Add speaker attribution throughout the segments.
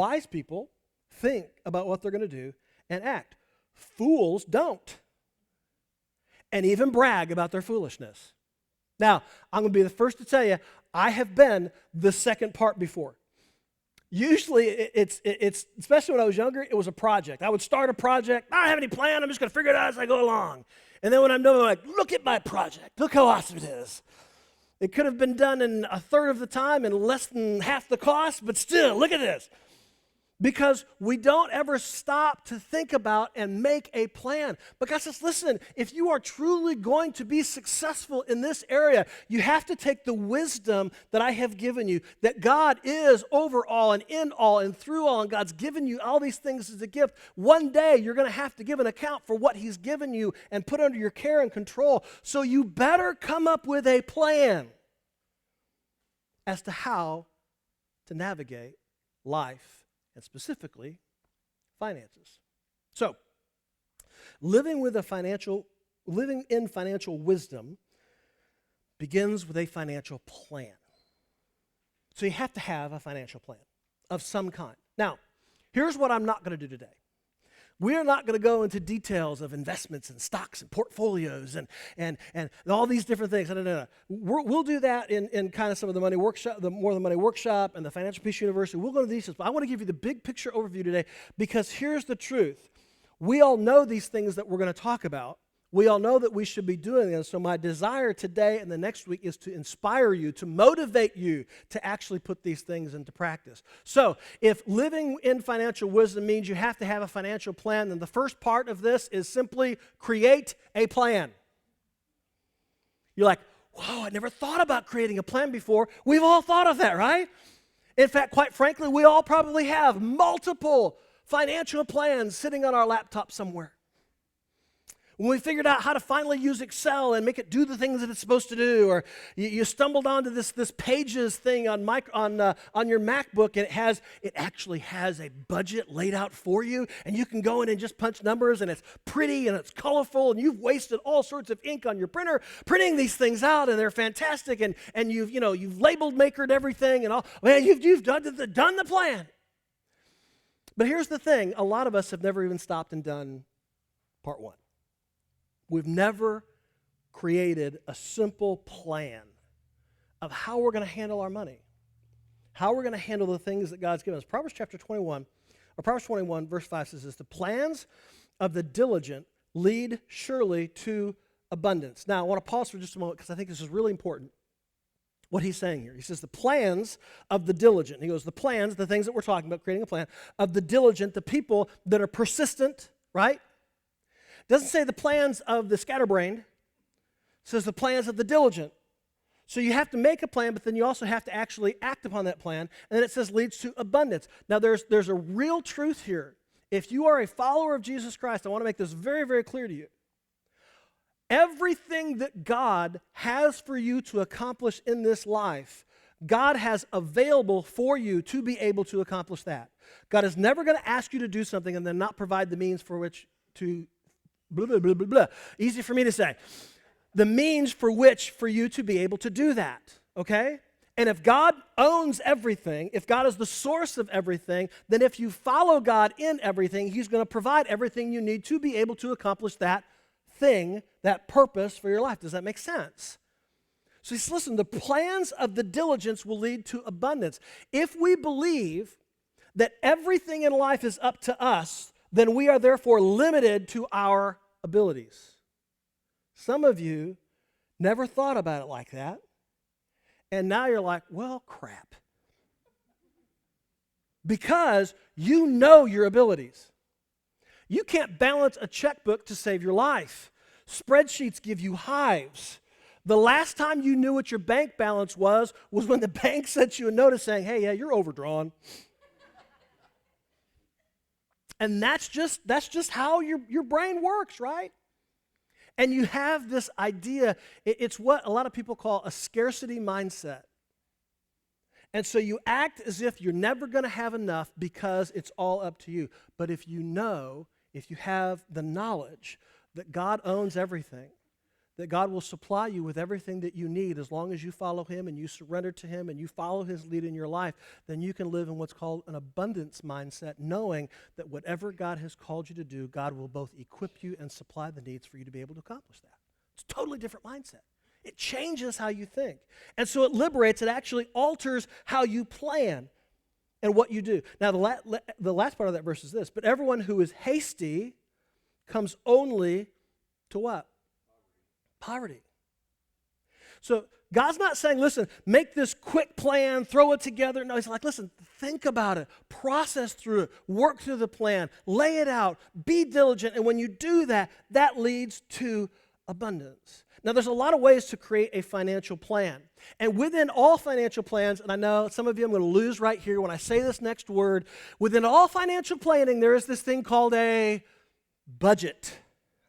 Speaker 1: Wise people think about what they're going to do and act. Fools don't. And even brag about their foolishness. Now, I'm going to be the first to tell you, I have been the second part before. Usually, it's especially when I was younger, it was a project. I would start a project. I don't have any plan. I'm just going to figure it out as I go along. And then when I'm done, I'm like, look at my project. Look how awesome it is. It could have been done in a third of the time and less than half the cost, but still, look at this. Because we don't ever stop to think about and make a plan. But God says, listen, if you are truly going to be successful in this area, you have to take the wisdom that I have given you, that God is over all and in all and through all, and God's given you all these things as a gift. One day, you're going to have to give an account for what He's given you and put under your care and control. So you better come up with a plan as to how to navigate life, and specifically, finances. So, living in financial wisdom begins with a financial plan. So you have to have a financial plan of some kind. Now, here's what I'm not going to do today. We're not going to go into details of investments and stocks and portfolios and all these different things. No. We'll do that in kind of some of the money workshop, the More Than Money workshop and the Financial Peace University. We'll go into these, but I want to give you the big picture overview today because here's the truth. We all know these things that we're going to talk about. We all know that we should be doing them. So my desire today and the next week is to inspire you, to motivate you to actually put these things into practice. So if living in financial wisdom means you have to have a financial plan, then the first part of this is simply create a plan. You're like, whoa, I never thought about creating a plan before. We've all thought of that, right? In fact, quite frankly, we all probably have multiple financial plans sitting on our laptop somewhere. When we figured out how to finally use Excel and make it do the things that it's supposed to do, or you stumbled onto this Pages thing on your MacBook, and it actually has a budget laid out for you, and you can go in and just punch numbers, and it's pretty and it's colorful, and you've wasted all sorts of ink on your printer printing these things out, and they're fantastic, and you've labeled makered everything, and all. Man, you've done the plan. But here's the thing: a lot of us have never even stopped and done part one. We've never created a simple plan of how we're going to handle our money, how we're going to handle the things that God's given us. Proverbs 21, verse 5 says this: the plans of the diligent lead surely to abundance. Now, I want to pause for just a moment because I think this is really important, what he's saying here. He says the plans of the diligent. He goes, the plans, the things that we're talking about, creating a plan, of the diligent, the people that are persistent, right? Doesn't say the plans of the scatterbrained. It says the plans of the diligent. So you have to make a plan, but then you also have to actually act upon that plan. And then it says leads to abundance. Now there's a real truth here. If you are a follower of Jesus Christ, I want to make this very, very clear to you. Everything that God has for you to accomplish in this life, God has available for you to be able to accomplish that. God is never going to ask you to do something and then not provide the means for which to blah, blah, blah, blah, blah. Easy for me to say. The means for you to be able to do that, okay? And if God owns everything, if God is the source of everything, then if you follow God in everything, He's going to provide everything you need to be able to accomplish that thing, that purpose for your life. Does that make sense? So listen, the plans of the diligence will lead to abundance. If we believe that everything in life is up to us, then we are therefore limited to our abilities. Some of you never thought about it like that, and now you're like, well, crap. Because you know your abilities. You can't balance a checkbook to save your life. Spreadsheets give you hives. The last time you knew what your bank balance was when the bank sent you a notice saying, hey, yeah, you're overdrawn. And that's just how your brain works, right? And you have this idea, it's what a lot of people call a scarcity mindset. And so you act as if you're never going to have enough because it's all up to you. But if you have the knowledge that God owns everything, that God will supply you with everything that you need as long as you follow Him and you surrender to Him and you follow His lead in your life, then you can live in what's called an abundance mindset, knowing that whatever God has called you to do, God will both equip you and supply the needs for you to be able to accomplish that. It's a totally different mindset. It changes how you think. And so it liberates, it actually alters how you plan and what you do. Now, the last part of that verse is this: but everyone who is hasty comes only to what? Poverty. So God's not saying, listen, make this quick plan, throw it together. No, He's like, listen, think about it, process through it, work through the plan, lay it out, be diligent. And when you do that, that leads to abundance. Now, there's a lot of ways to create a financial plan. And within all financial plans, and I know some of you I'm going to lose right here when I say this next word, within all financial planning, there is this thing called a budget.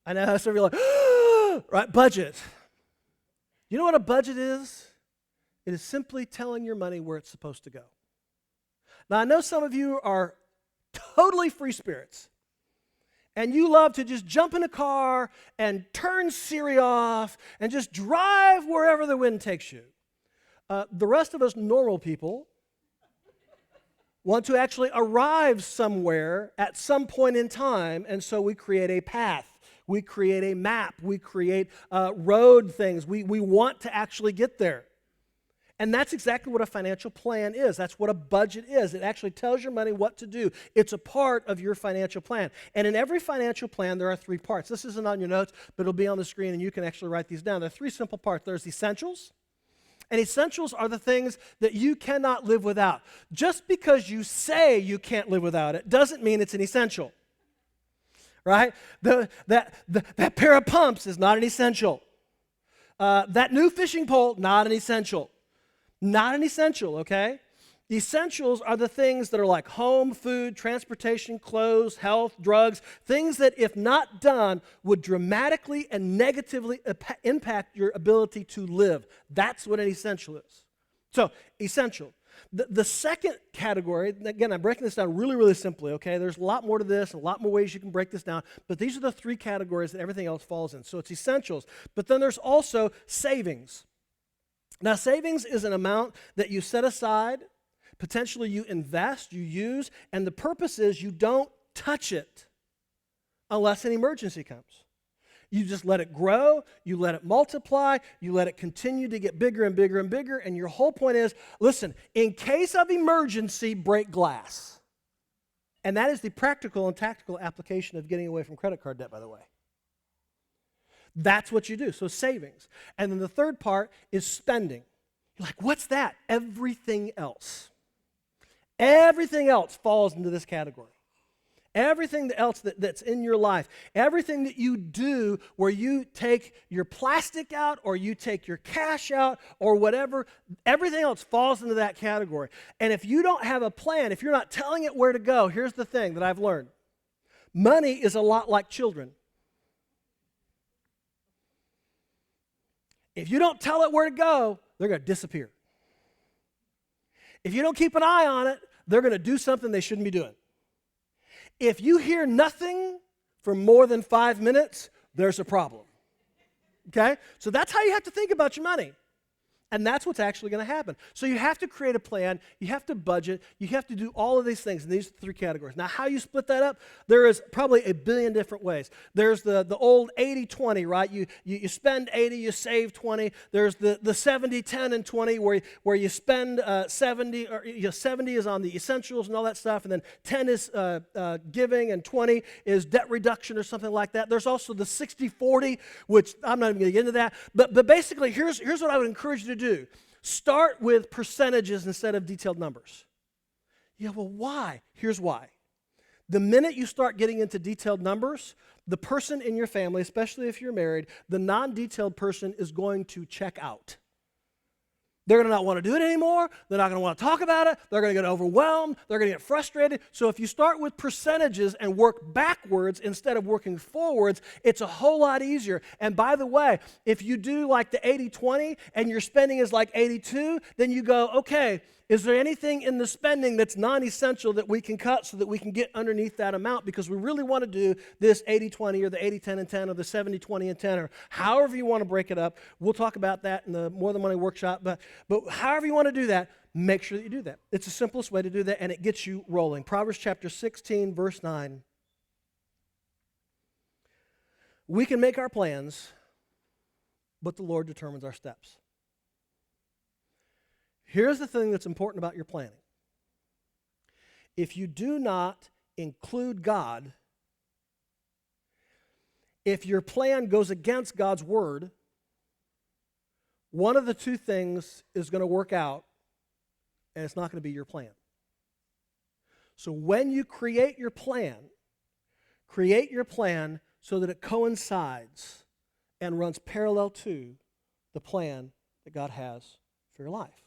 Speaker 1: I know some of you are like, right, budget. You know what a budget is? It is simply telling your money where it's supposed to go. Now, I know some of you are totally free spirits, and you love to just jump in a car and turn Siri off and just drive wherever the wind takes you. The rest of us normal people want to actually arrive somewhere at some point in time, and so we create a path. We create a map. We create road things. We want to actually get there. And that's exactly what a financial plan is. That's what a budget is. It actually tells your money what to do. It's a part of your financial plan. And in every financial plan, there are 3 parts. This isn't on your notes, but it'll be on the screen, and you can actually write these down. There are 3 simple parts. There's essentials. And essentials are the things that you cannot live without. Just because you say you can't live without it doesn't mean it's an essential. Right? That pair of pumps is not an essential. That new fishing pole, not an essential. Not an essential, okay? The essentials are the things that are like home, food, transportation, clothes, health, drugs, things that if not done would dramatically and negatively impact your ability to live. That's what an essential is. So, essential. The second category, again, I'm breaking this down really, really simply, okay? There's a lot more to this, a lot more ways you can break this down, but these are the 3 categories that everything else falls in. So it's essentials, but then there's also savings. Now, savings is an amount that you set aside, potentially you invest, you use, and the purpose is you don't touch it unless an emergency comes. You just let it grow, you let it multiply, you let it continue to get bigger and bigger and bigger, and your whole point is, listen, in case of emergency, break glass. And that is the practical and tactical application of getting away from credit card debt, by the way. That's what you do, so savings. And then the third part is spending. You're like, what's that? Everything else. Everything else falls into this category. Everything else that's in your life, everything that you do where you take your plastic out or you take your cash out or whatever, everything else falls into that category. And if you don't have a plan, if you're not telling it where to go, here's the thing that I've learned. Money is a lot like children. If you don't tell it where to go, they're going to disappear. If you don't keep an eye on it, they're going to do something they shouldn't be doing. If you hear nothing for more than 5 minutes, there's a problem. Okay? So that's how you have to think about your money. And that's what's actually going to happen. So you have to create a plan, you have to budget, you have to do all of these things in these 3 categories. Now, how you split that up, there is probably a billion different ways. There's the old 80-20, right? You spend 80, you save 20. There's the 70-10 and 20 where you spend 70, or 70 is on the essentials and all that stuff, and then 10 is giving, and 20 is debt reduction or something like that. There's also the 60-40, which I'm not even going to get into that. But basically, here's what I would encourage you to do. Start with percentages instead of detailed numbers. Yeah, well, why? Here's why. The minute you start getting into detailed numbers, the person in your family, especially if you're married, the non-detailed person is going to check out. They're going to not want to do it anymore. They're not going to want to talk about it. They're going to get overwhelmed. They're going to get frustrated. So if you start with percentages and work backwards instead of working forwards, it's a whole lot easier. And by the way, if you do like the 80-20 and your spending is like 82, then you go, okay, is there anything in the spending that's non-essential that we can cut so that we can get underneath that amount? Because we really want to do this 80-20 or the 80-10 and 10 or the 70-20 and 10 or however you want to break it up. We'll talk about that in the More Than Money workshop. But however you want to do that, make sure that you do that. It's the simplest way to do that, and it gets you rolling. Proverbs chapter 16, verse 9. We can make our plans, but the Lord determines our steps. Here's the thing that's important about your planning. If you do not include God, if your plan goes against God's word, one of the two things is going to work out, and it's not going to be your plan. So when you create your plan so that it coincides and runs parallel to the plan that God has for your life.